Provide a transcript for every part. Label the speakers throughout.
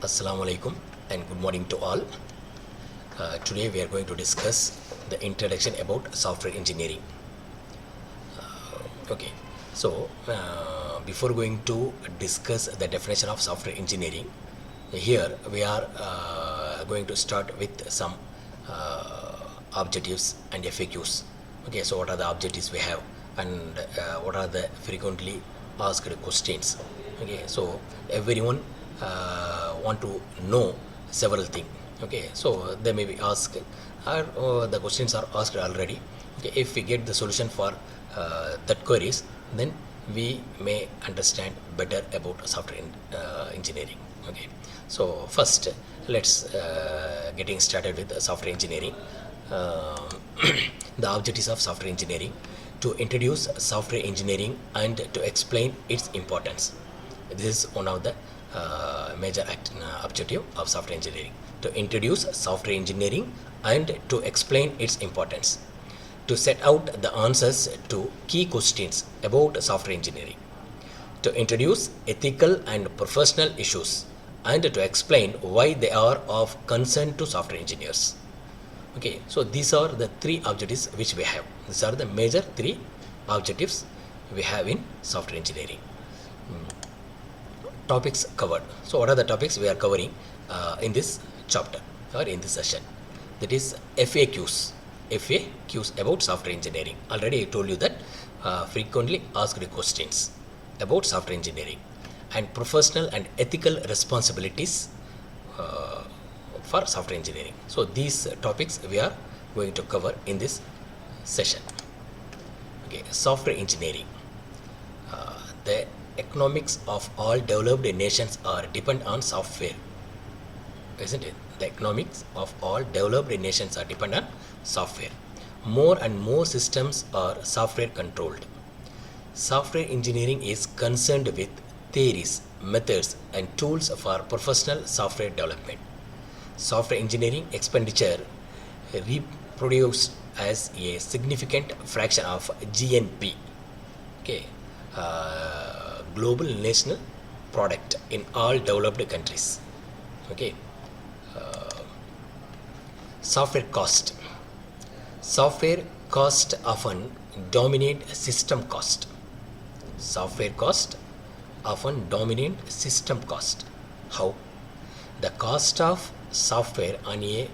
Speaker 1: Assalamu alaikum and good morning to all. Today we are going to discuss the introduction about software engineering. Okay, so before going to discuss the definition of software engineering, here we are going to start with some objectives and FAQs. Okay, so what are the objectives we have and what are the frequently asked questions? Okay, so everyone want to know several things. Okay, so they may be asked or the questions are asked already. Okay, if we get the solution for that queries, then we may understand better about software engineering. Okay, so first let's getting started with software engineering. The objectives of software engineering: to introduce software engineering and to explain its importance. This is one of the major objective of software engineering: to introduce software engineering and to explain its importance, to set out the answers to key questions about software engineering, to introduce ethical and professional issues, and to explain why they are of concern to software engineers. Okay, so these are the three objectives which we have. These are the major three objectives we have in software engineering. Topics covered. So what are the topics we are covering in this chapter or in this session? That is FAQs. FAQs about software engineering. Already I told you that frequently asked questions about software engineering, and professional and ethical responsibilities for software engineering. So these topics we are going to cover in this session. Okay, software engineering. The economics of all developed nations are depend on software, isn't it? The economics of all developed nations are depend on software. More and more systems are software controlled. Software engineering is concerned with theories, methods, and tools for professional software development. Software engineering expenditure reproduced as a significant fraction of GNP. Okay. Global national product in all developed countries. Okay. Software cost. Software cost often dominate system cost. Software cost often dominate system cost. How? The cost of software on a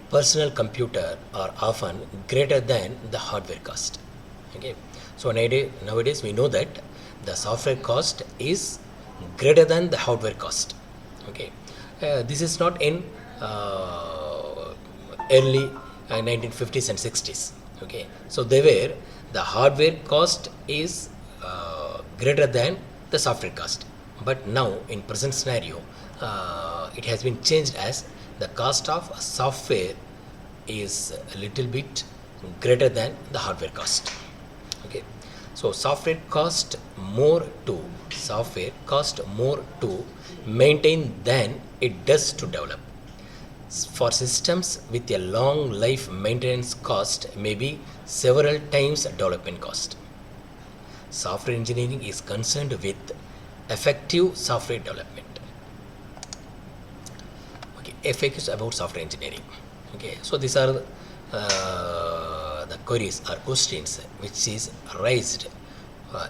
Speaker 1: personal computer are often greater than the hardware cost. Okay. So nowadays we know that the software cost is greater than the hardware cost. Okay, this is not in early 1950s and 60s. Okay, so they were the hardware cost is greater than the software cost, but now in present scenario it has been changed as the cost of software is a little bit greater than the hardware cost. Okay, so software cost more to maintain than it does to develop. For systems with a long life, maintenance cost may be several times development cost. Software engineering is concerned with effective software development. Okay, FAQs about software engineering. Okay, so these are the queries or questions which is raised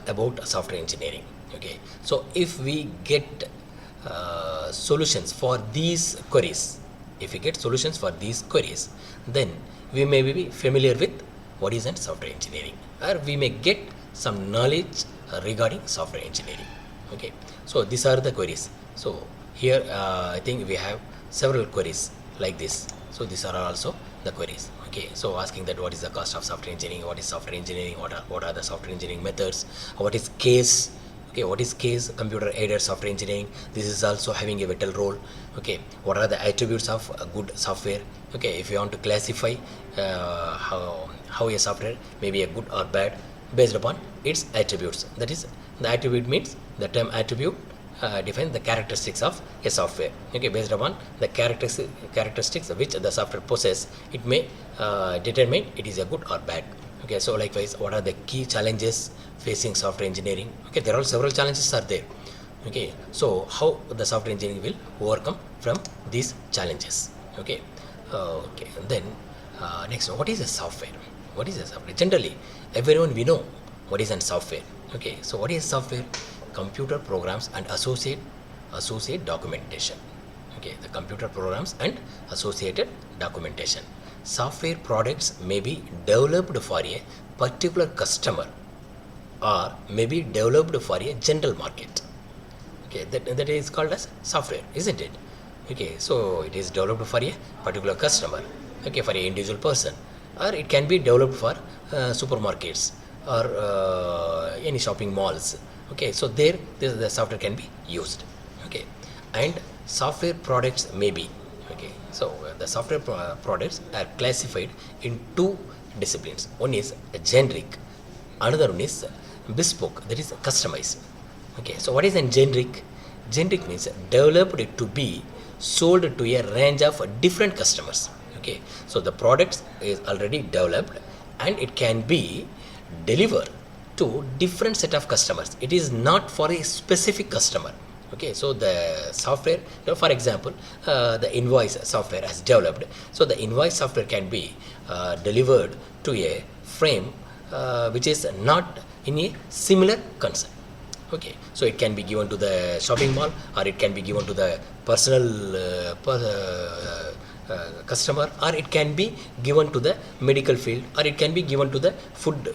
Speaker 1: about software engineering. Okay, so if we get solutions for these queries, then we may be familiar with what is software engineering, or we may get some knowledge regarding software engineering. Okay, so these are the queries. So here I think we have several queries like this. So these are also the queries. Okay, so asking that what is the cost of software engineering, what is software engineering, what are the software engineering methods, what is case. Okay, what is case? Computer aided software engineering. This is also having a vital role. Okay, what are the attributes of a good software? Okay, if you want to classify how a software may be a good or bad based upon its attributes. That is, the attribute means the term attribute defines the characteristics of a software. Okay, based upon the characteristics which the software possesses, it may determine it is a good or bad. Okay, so likewise, what are the key challenges facing software engineering? Okay, there are several challenges are there. Okay, so how the software engineering will overcome from these challenges? Okay, okay. Then next, what is a software? What is a software? Generally, everyone we know what is a software. Okay, so what is software? Computer programs and associate documentation. Okay, the computer programs and associated documentation. Software products may be developed for a particular customer or may be developed for a general market. Okay, that is called as software, isn't it? Okay, so it is developed for a particular customer, okay, for a individual person, or it can be developed for supermarkets or any shopping malls. Okay, so there the software can be used. Okay, and software products may be, okay, so the software products are classified in two disciplines. One is generic, another one is bespoke, that is customized. Okay, so what is a generic? Generic means developed to be sold to a range of different customers. Okay, so the product is already developed and it can be delivered to different set of customers. It is not for a specific customer. Okay, so the software, for example, the invoice software has developed. So the invoice software can be delivered to a frame which is not in a similar concern. Okay, so it can be given to the shopping mall or it can be given to the personal customer, or it can be given to the medical field, or it can be given to the food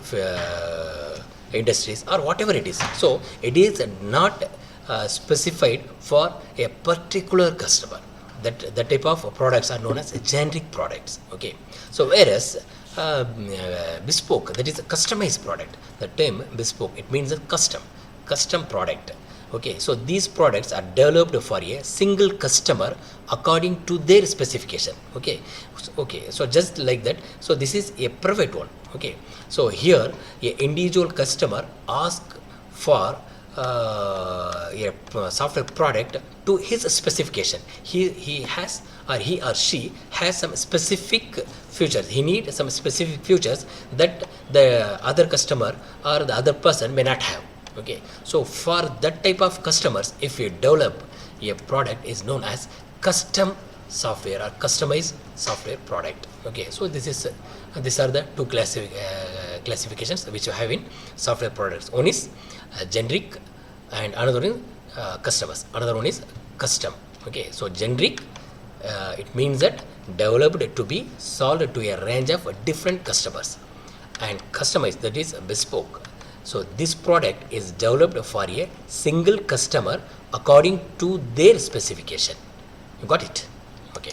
Speaker 1: industries, or whatever it is. So it is not specified for a particular customer. That type of products are known as generic products. Okay, so whereas bespoke, that is a customized product. The term bespoke, it means a custom product. Okay, so these products are developed for a single customer according to their specification. Okay, so just like that. So this is a private one. Okay, so here a individual customer asks for a software product to his specification. He has, or he or she has some specific features. He needs some specific features that the other customer or the other person may not have. Okay, so for that type of customers, if you develop a product, is known as custom software or customized software product. Okay, so these are the two classifications which you have in software products. One is generic and another one is customers. Another one is custom. Okay, so generic, it means that developed to be sold to a range of different customers, and customized, that is bespoke. So this product is developed for a single customer according to their specification. You got it? Okay.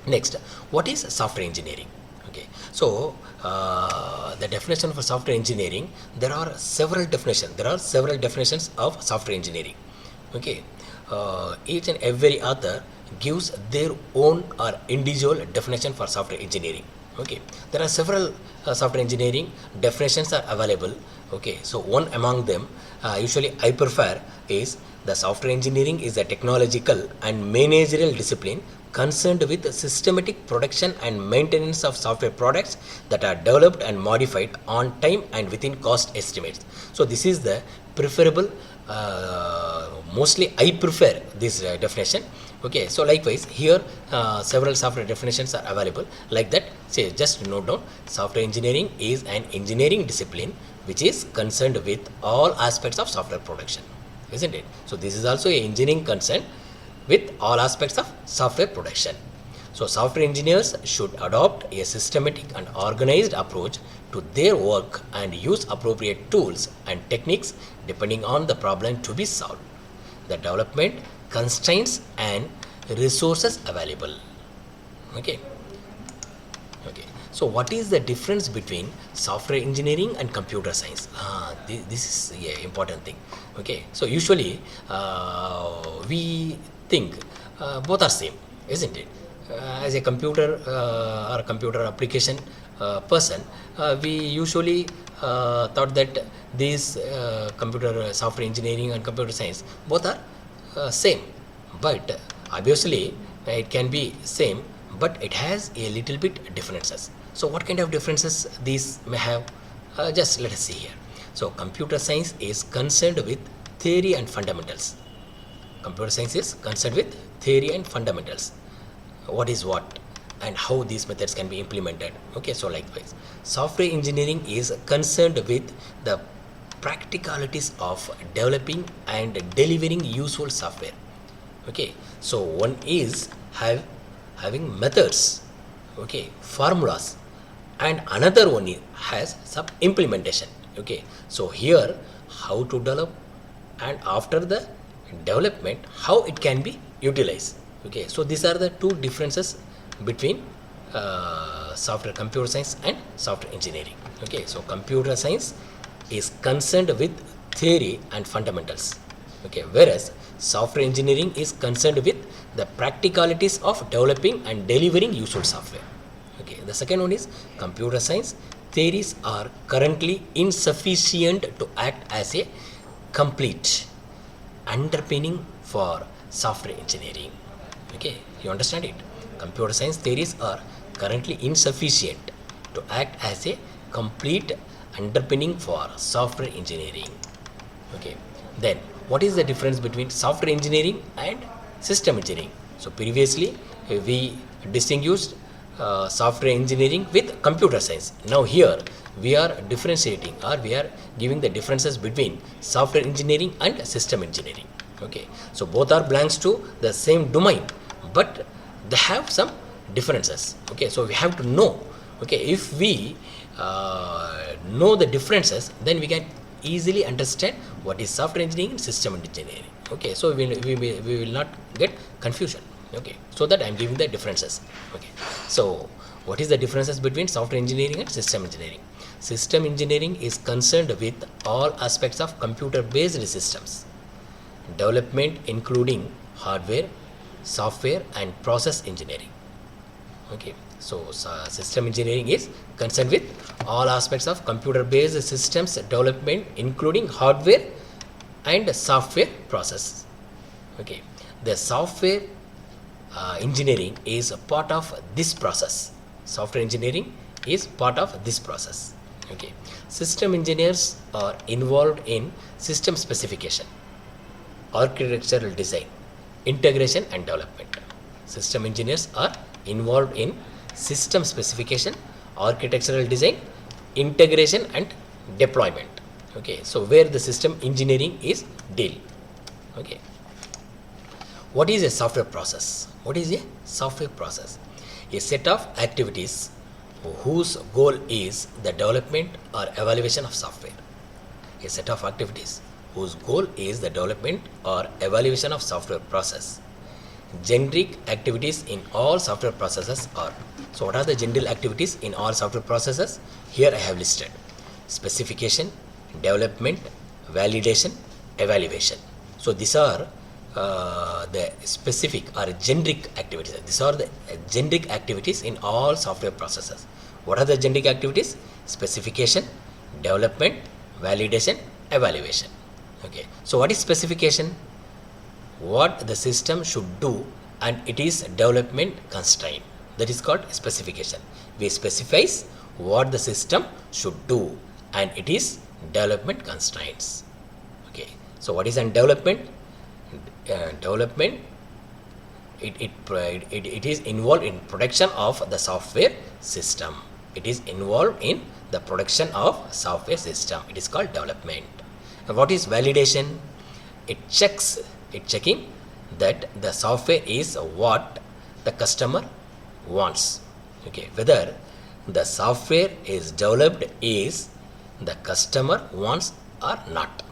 Speaker 1: Next, what is software engineering? Okay, so the definition for software engineering, there are several definitions of software engineering. Okay, each and every author gives their own or individual definition for software engineering. Okay, there are several software engineering definitions are available. Okay, so one among them, usually I prefer, is the software engineering is a technological and managerial discipline concerned with systematic production and maintenance of software products that are developed and modified on time and within cost estimates. So this is the preferable, mostly I prefer this definition. Okay, so likewise here several software definitions are available. Like that, say, just note down, software engineering is an engineering discipline which is concerned with all aspects of software production, isn't it? So this is also a engineering concern with all aspects of software production. So software engineers should adopt a systematic and organized approach to their work and use appropriate tools and techniques depending on the problem to be solved, the development constraints and resources available. Okay. So what is the difference between software engineering and computer science? This is an important thing. Okay, so usually we think both are same, isn't it? As a computer or a computer application person, we usually thought that these computer software engineering and computer science both are same, but obviously it can be same, but it has a little bit differences. So what kind of differences these may have? Just let us see here. So computer science is concerned with theory and fundamentals. Computer science is concerned with theory and fundamentals. What is what and how these methods can be implemented. Okay, so likewise, software engineering is concerned with the practicalities of developing and delivering useful software. Okay, so one is having methods, okay, formulas, and another one has some implementation. Okay, so here how to develop, and after the development how it can be utilized. Okay, so these are the two differences between software computer science and software engineering. Okay, so computer science is concerned with theory and fundamentals. Okay, whereas software engineering is concerned with the practicalities of developing and delivering useful software. Okay, the second one is computer science theories are currently insufficient to act as a complete underpinning for software engineering. Okay, you understand it? Computer science theories are currently insufficient to act as a complete underpinning for software engineering. Okay, then what is the difference between software engineering and system engineering? So previously we distinguished software engineering with computer science. Now here we are differentiating, or we are giving the differences between software engineering and system engineering. Okay, so both are belongs to the same domain, but they have some differences. Okay, so we have to know. Okay, if we know the differences, then we can easily understand what is software engineering and system engineering. Okay, so we will not get confusion. Okay, so that I am giving the differences. Okay, so what is the differences between software engineering and system engineering? System engineering is concerned with all aspects of computer based systems development, including hardware, software, and process engineering. Okay, so system engineering is concerned with all aspects of computer based systems development, including hardware and software process. Okay, the software engineering is a part of this process. Software engineering is part of this process. Okay, system engineers are involved in system specification, architectural design, integration, and development. System engineers are involved in system specification, architectural design, integration, and deployment. Okay, so where the system engineering is deal. Okay, what is a software process? What is a software process? A set of activities whose goal is the development or evaluation of software. A set of activities whose goal is the development or evaluation of software process. Generic activities in all software processes are. So what are the general activities in all software processes? Here I have listed: specification, development, validation, evaluation. So these are the specific or generic activities. These are the generic activities in all software processes. What are the generic activities? Specification, development, validation, evaluation. Okay, so what is specification? What the system should do, and it is development constraint. That is called specification. We specify what the system should do, and it is development constraints. Okay, so what is an development? Development, it is involved in production of the software system. It is involved in the production of software system. It is called development. And what is validation? It checking that the software is what the customer wants. Okay, whether the software is developed is the customer wants or not.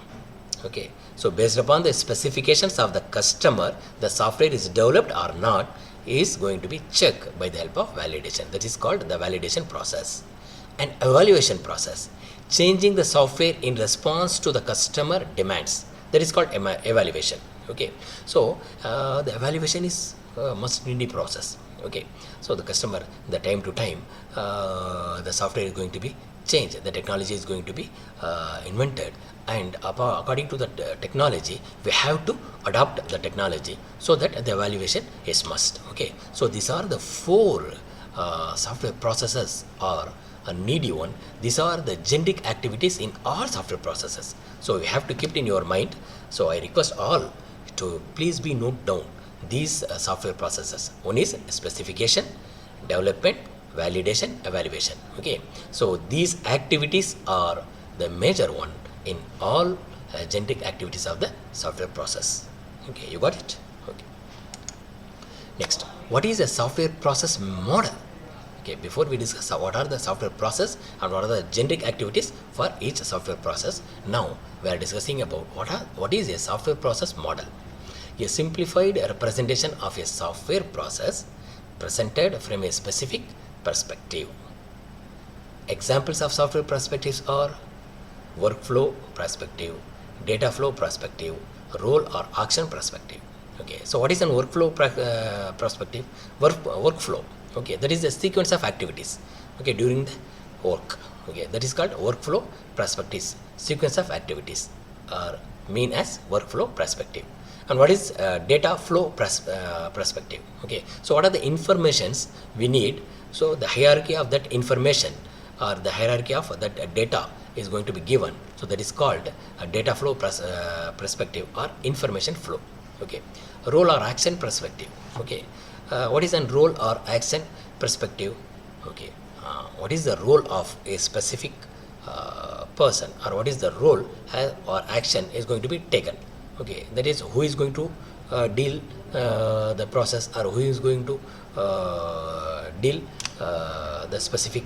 Speaker 1: Okay, so based upon the specifications of the customer, the software is developed or not is going to be checked by the help of validation. That is called the validation process. And evaluation process, changing the software in response to the customer demands. That is called evaluation. Okay, so the evaluation is must needy process. Okay, so the customer, the time to time, the software is going to be changed, the technology is going to be invented, and according to the technology we have to adopt the technology, so that the evaluation is must. Okay, so these are the four software processes or a needy one. These are the generic activities in all software processes. So you have to keep it in your mind. So I request all to please be note down these software processes. One is specification, development, validation, evaluation. Okay, so these activities are the major one in all generic activities of the software process. Okay, you got it? Okay. Next, what is a software process model? Okay, before we discuss what are the software process and what are the generic activities for each software process, now we are discussing about what is a software process model. A simplified representation of a software process presented from a specific perspective. Examples of software perspectives are workflow perspective, data flow perspective, role or action perspective. Okay, so what is an workflow perspective? Workflow. Okay, that is the sequence of activities. Okay, during the work. Okay, that is called workflow perspectives. Sequence of activities are mean as workflow perspective. And what is data flow perspective? Okay, so what are the informations we need? So the hierarchy of that information or the hierarchy of that data is going to be given. So that is called a data flow perspective or information flow. Okay, role or action perspective. Okay, what is a role or action perspective? Okay, what is the role of a specific person, or what is the role or action is going to be taken? Okay, that is who is going to deal the process, or who is going to deal the specific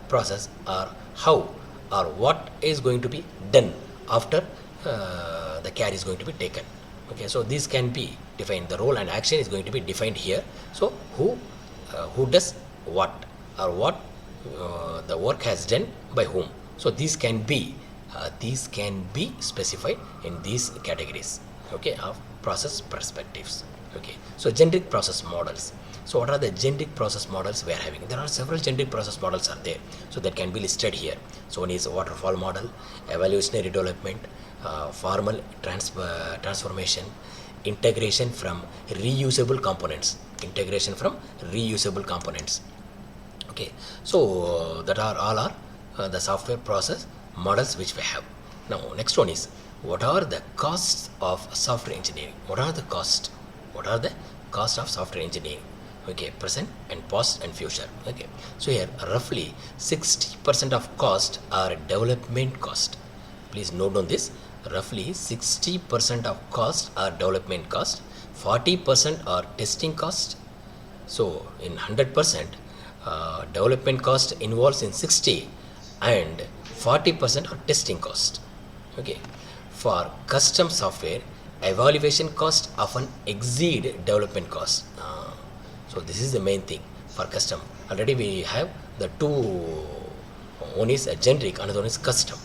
Speaker 1: process, or how or what is going to be done after the care is going to be taken. Okay, so this can be defined. The role and action is going to be defined here. So who does what, or what the work has done by whom. So these can be specified in these categories. Okay, of process perspectives. Okay, so generic process models. So what are the generic process models we are having? There are several generic process models are there, so that can be listed here. So one is waterfall model, evolutionary development, formal transformation, integration from reusable components. Okay, so that are all are the software process models which we have. Now next one is, what are the costs of software engineering? What are the costs of software engineering? Okay, present and past and future. Okay, so here roughly 60% of cost are development cost. Please note on this. Roughly 60% of cost are development cost, 40% are testing cost. So in 100%, development cost involves in 60 and 40% are testing cost. Okay, for custom software, evaluation cost often exceed development cost. So this is the main thing for custom. Already we have the two, one is a generic, another one is custom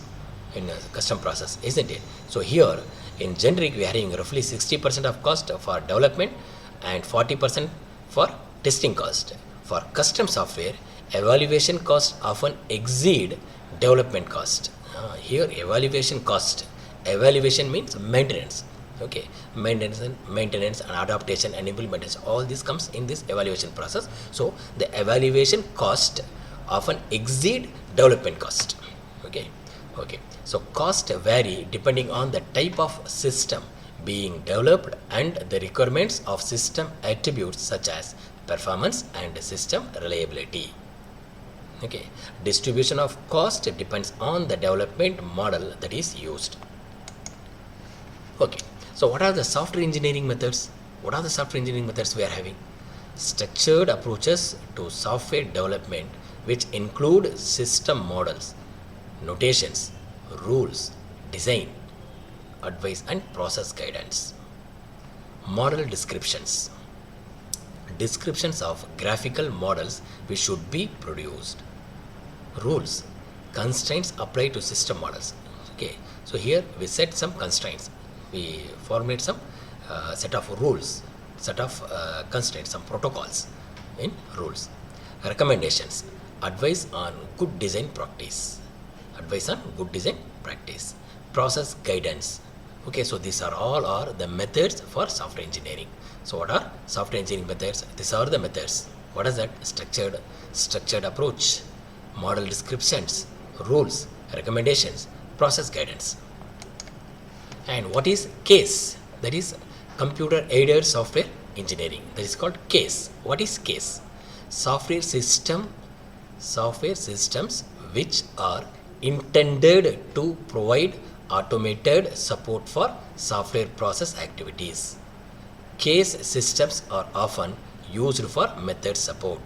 Speaker 1: in a custom process, isn't it? So here in generic we are having roughly 60% of cost for development and 40% for testing cost. For custom software, evaluation cost often exceed development cost. Here evaluation means maintenance. Okay, maintenance and adaptation and implementation, all this comes in this evaluation process. So the evaluation cost often exceed development cost. Okay, so cost vary depending on the type of system being developed and the requirements of system attributes such as performance and system reliability. Okay, distribution of cost depends on the development model that is used. Okay, so what are the software engineering methods? What are the software engineering methods we are having? Structured approaches to software development, which include system models, notations, rules, design, advice and process guidance. Model descriptions. Descriptions of graphical models which should be produced. Rules. Constraints apply to system models. Okay, so here we set some constraints. We formulate some set of rules, set of constraints, some protocols in rules. Recommendations. Advice on good design practice. Process guidance. Okay, so these are all are the methods for software engineering. So what are software engineering methods? These are the methods. What is that? Structured approach, model descriptions, rules, recommendations, process guidance. And what is case? That is computer aided software engineering. That is called case. What is case? Software systems which are intended to provide automated support for software process activities. Case systems are often used for method support.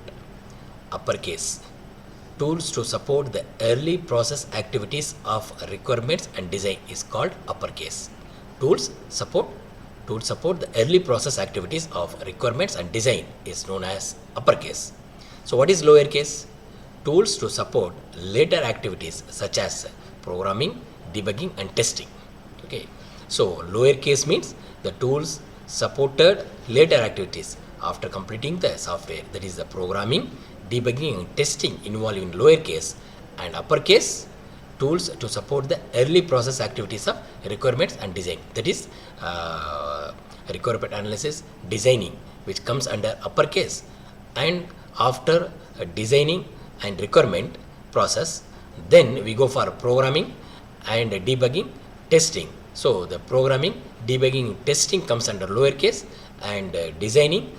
Speaker 1: Uppercase. Tools to support the early process activities of requirements and design is called uppercase. Tools support the early process activities of requirements and design is known as uppercase. So what is lowercase? Tools to support later activities such as programming, debugging and testing. Okay. So lowercase means the tools supported later activities after completing the software, that is the programming, debugging and testing involved in lowercase, and uppercase tools to support the early process activities of requirements and design, that is requirement analysis, designing, which comes under uppercase. And after designing and requirement process, then we go for programming and debugging, testing. So the programming, debugging, testing comes under lowercase, and designing,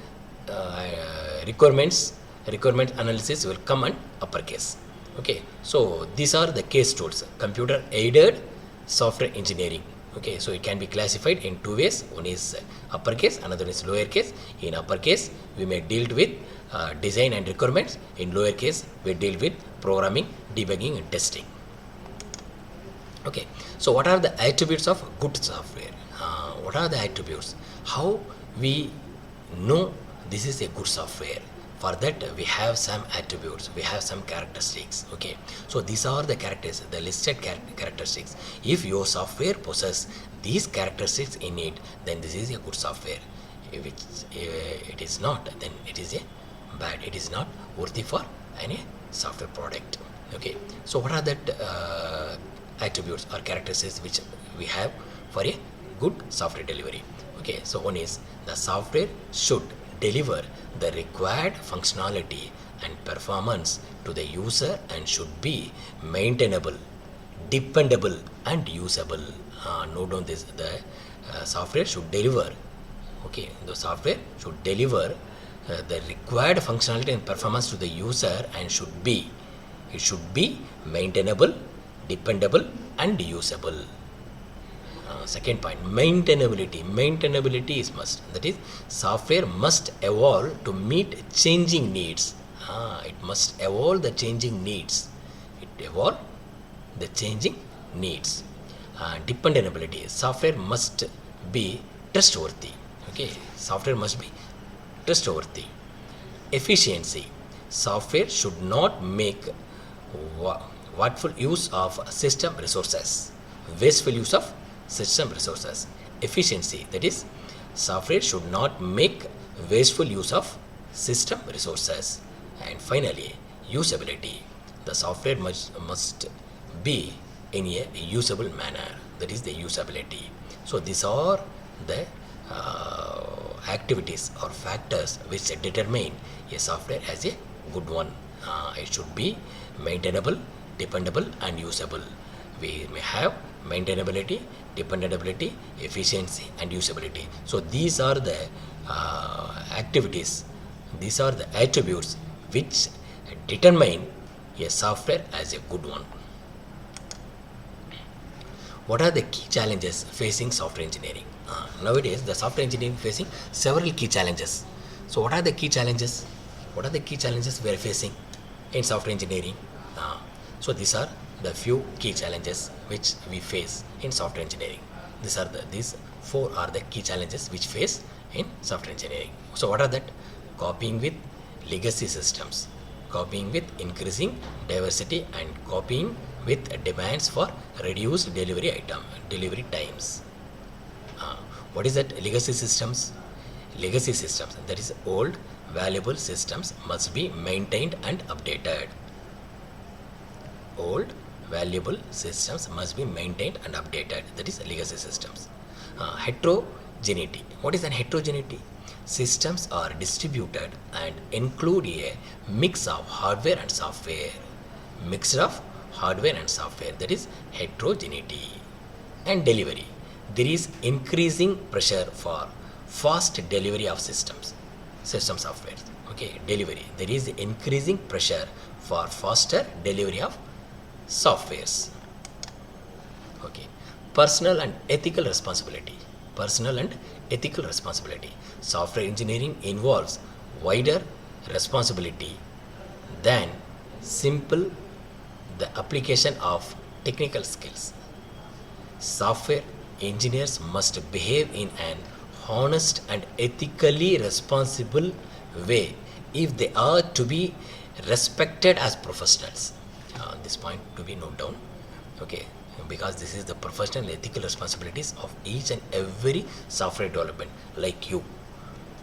Speaker 1: requirement analysis will come on uppercase. Okay, so these are the case tools, computer aided software engineering. Okay, so it can be classified in two ways. One is uppercase, another is lowercase. In uppercase, we may deal with design and requirements. In lowercase, we deal with programming, debugging and testing. Okay, so what are the attributes of good software? What are the attributes? How we know this is a good software? For that, we have some attributes, we have some characteristics. Okay, so these are the characteristics, the listed characteristics. If your software possesses these characteristics in it, then this is a good software. If it is not, then it is a bad. It is not worthy for any software product. Okay, so what are that attributes or characteristics which we have for a good software delivery? Okay, so one is the software should deliver the required functionality and performance to the user and should be maintainable, dependable and usable. Note down this, the software should deliver, okay, the software should deliver the required functionality and performance to the user and it should be maintainable, dependable and usable. Second point, maintainability. Maintainability is must. That is, software must evolve to meet changing needs. It must evolve the changing needs. Dependability. Software must be trustworthy. Okay, software must be trustworthy. Efficiency. Software should not make wasteful use of system resources. Wasteful use of system resources. Efficiency, that is, software should not make wasteful use of system resources. And finally, usability. The software must be in a usable manner, that is the usability. So these are the activities or factors which determine a software as a good one. It should be maintainable, dependable and usable. We may have maintainability, dependability, efficiency and usability. So these are the activities, these are the attributes which determine a software as a good one. What are the key challenges facing software engineering? Nowadays the software engineering facing several key challenges. So what are the key challenges? What are the key challenges we are facing in software engineering? So these are the few key challenges which we face in software engineering. These four are the key challenges which face in software engineering. So what are that? Copying with legacy systems, copying with increasing diversity and copying with demands for reduced delivery times. What is that? Legacy systems. Legacy systems, that is old valuable systems must be maintained and updated. Old valuable systems must be maintained and updated, that is legacy systems. Heterogeneity. What is an heterogeneity? Systems are distributed and include a mix of hardware and software. mixture of hardware and software, that is heterogeneity. And delivery, there is increasing pressure for fast delivery of system software. Okay, delivery, there is increasing pressure for faster delivery of softwares. Okay, personal and ethical responsibility. Personal and ethical responsibility. Software engineering involves wider responsibility than simple the application of technical skills. Software engineers must behave in an honest and ethically responsible way if they are to be respected as professionals. This point to be noted down. Okay, because this is the professional and ethical responsibilities of each and every software development like you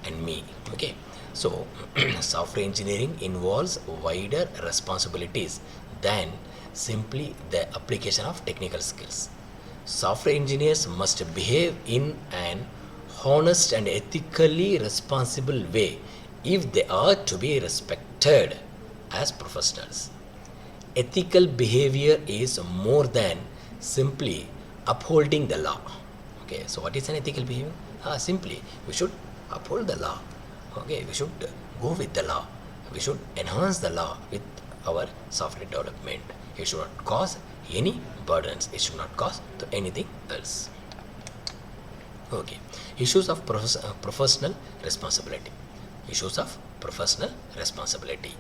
Speaker 1: and me. Okay, so software engineering involves wider responsibilities than simply the application of technical skills. Software engineers must behave in an honest and ethically responsible way if they are to be respected as professionals. Ethical behavior is more than simply upholding the law. Okay, so what is an ethical behavior? Simply we should uphold the law. Okay, we should go with the law. We should enhance the law with our software development. It should not cause any burdens. It should not cause to anything else. Okay, issues of professional responsibility. Issues of professional responsibility.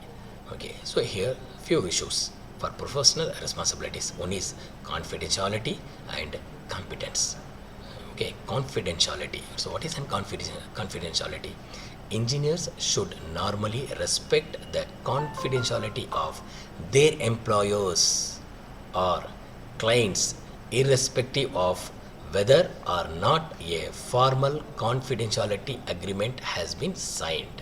Speaker 1: Okay, so here few issues for professional responsibilities. One is confidentiality and competence. Okay, confidentiality. So what is confidentiality? Engineers should normally respect the confidentiality of their employers or clients irrespective of whether or not a formal confidentiality agreement has been signed.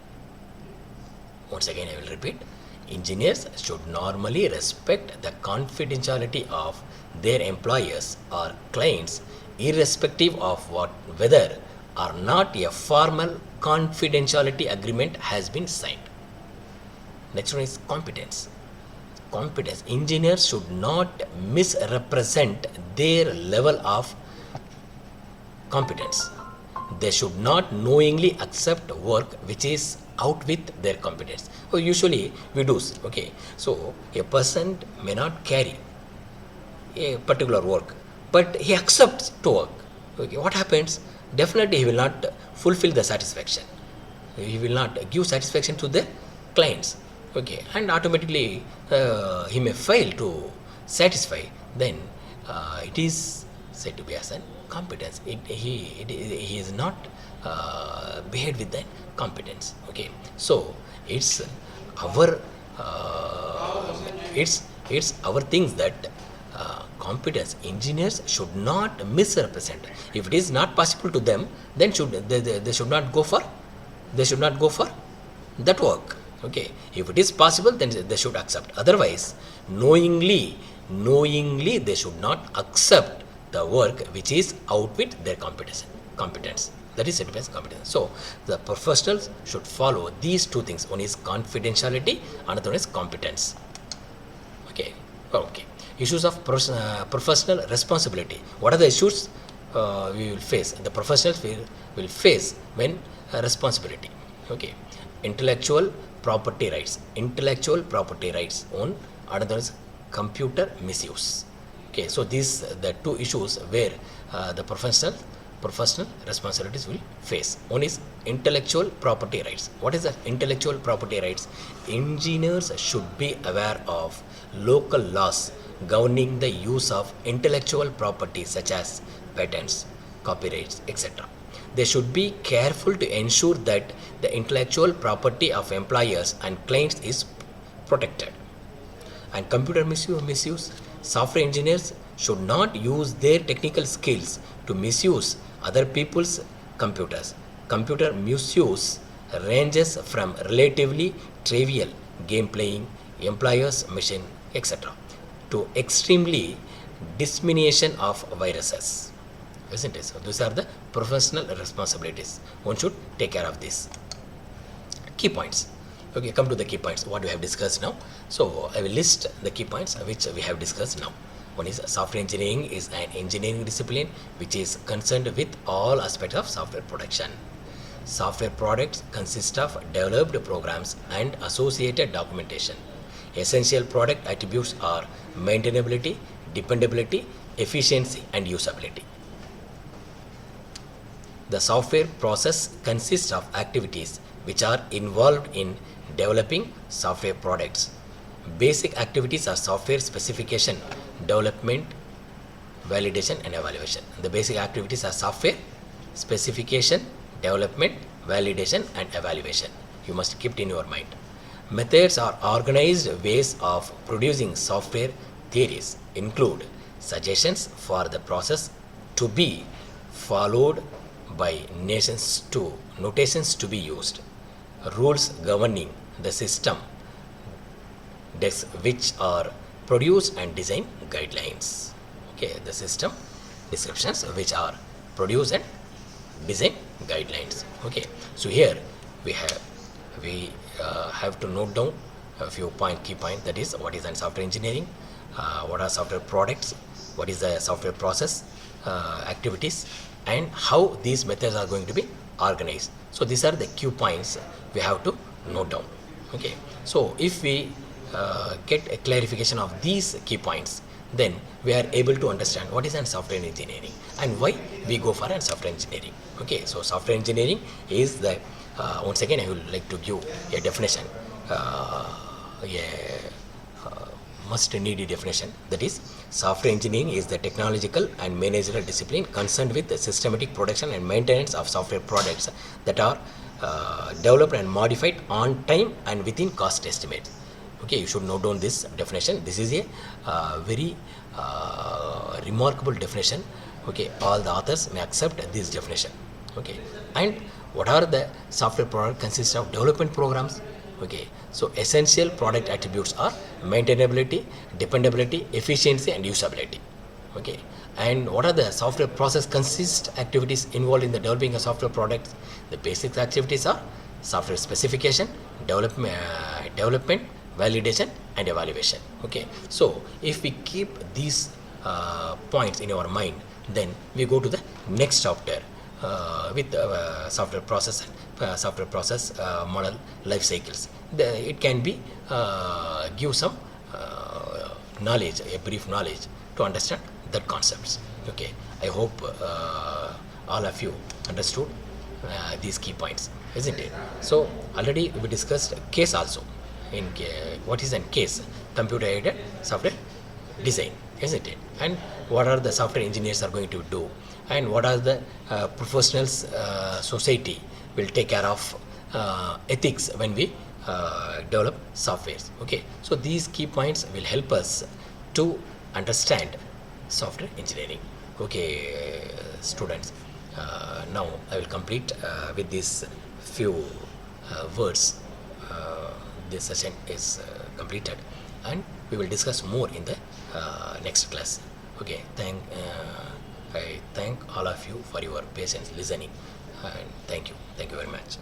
Speaker 1: Once again I will repeat, engineers should normally respect the confidentiality of their employers or clients irrespective of whether or not a formal confidentiality agreement has been signed. Next one is competence. Competence. Engineers should not misrepresent their level of competence. They should not knowingly accept work which is out with their competence. So usually we do. Okay, so a person may not carry a particular work, but he accepts to work. Okay, what happens? Definitely he will not fulfill the satisfaction. He will not give satisfaction to the clients. Okay, and automatically he may fail to satisfy. Then it is said to be as an competence. He is not behaved with that competence. Okay, so it's our it's our things that competence. Engineers should not misrepresent. If it is not possible to them, then they should not go for that work. Okay, if it is possible, then they should accept. Otherwise, knowingly they should not accept the work which is out with their competence. That is said to be as competence. So the professionals should follow these two things. One is confidentiality, another one is competence. Okay. Issues of professional responsibility. What are the issues we will face? The professionals will face when responsibility. Okay. Intellectual property rights. One, another is computer misuse. Okay, so these the two issues where the professional responsibilities will face. One is intellectual property rights. What is the intellectual property rights? Engineers should be aware of local laws governing the use of intellectual property such as patents, copyrights, etc. They should be careful to ensure that the intellectual property of employers and clients is protected. And computer misuse. Software engineers should not use their technical skills to misuse other people's computers. Computer misuse ranges from relatively trivial game playing, employer's machine, etc. to extremely dissemination of viruses. Isn't it? So these are the professional responsibilities. One should take care of this. Key points. Okay, come to the key points what we have discussed now. So I will list the key points which we have discussed now. One is software engineering is an engineering discipline which is concerned with all aspects of software production. Software products consist of developed programs and associated documentation. Essential product attributes are maintainability, dependability, efficiency, and usability. The software process consists of activities which are involved in developing software products. Basic activities are software specification, development, validation, and evaluation. The basic activities are software specification, development, validation, and evaluation. You must keep it in your mind. Methods or organized ways of producing software theories include suggestions for the process to be followed by notations to be used, rules governing the system which are produced, and design guidelines. Okay, the system descriptions which are produced and design guidelines. Okay, so here we have to note down a few key points, that is what is an software engineering, what are software products, what is the software process activities, and how these methods are going to be organized. So these are the key points we have to note down. Okay, so if we get a clarification of these key points, then we are able to understand what is an software engineering and why we go for an software engineering. Okay, so software engineering is the once again I would like to give a definition, must needy definition, that is software engineering is the technological and managerial discipline concerned with the systematic production and maintenance of software products that are developed and modified on time and within cost estimates. Okay, you should note down this definition. This is a very remarkable definition. Okay, all the authors may accept this definition. Okay, and what are the software product consists of development programs. Okay, so essential product attributes are maintainability, dependability, efficiency, and usability. Okay, and what are the software process consist activities involved in the developing a software product? The basic activities are software specification, development, validation, and evaluation. Okay, so if we keep these points in our mind, then we go to the next chapter with software process model life cycles. It can be give some knowledge, a brief knowledge to understand that concepts. Okay, I hope all of you understood these key points, isn't it? So already we discussed case also. In what is a case? Computer aided software design, isn't it? And what are the software engineers are going to do, and what are the professionals society will take care of ethics when we develop softwares. Okay, so these key points will help us to understand software engineering. Okay, students, now I will complete with these few words. This session is completed, and we will discuss more in the next class. Okay, I thank all of you for your patience listening, and thank you very much.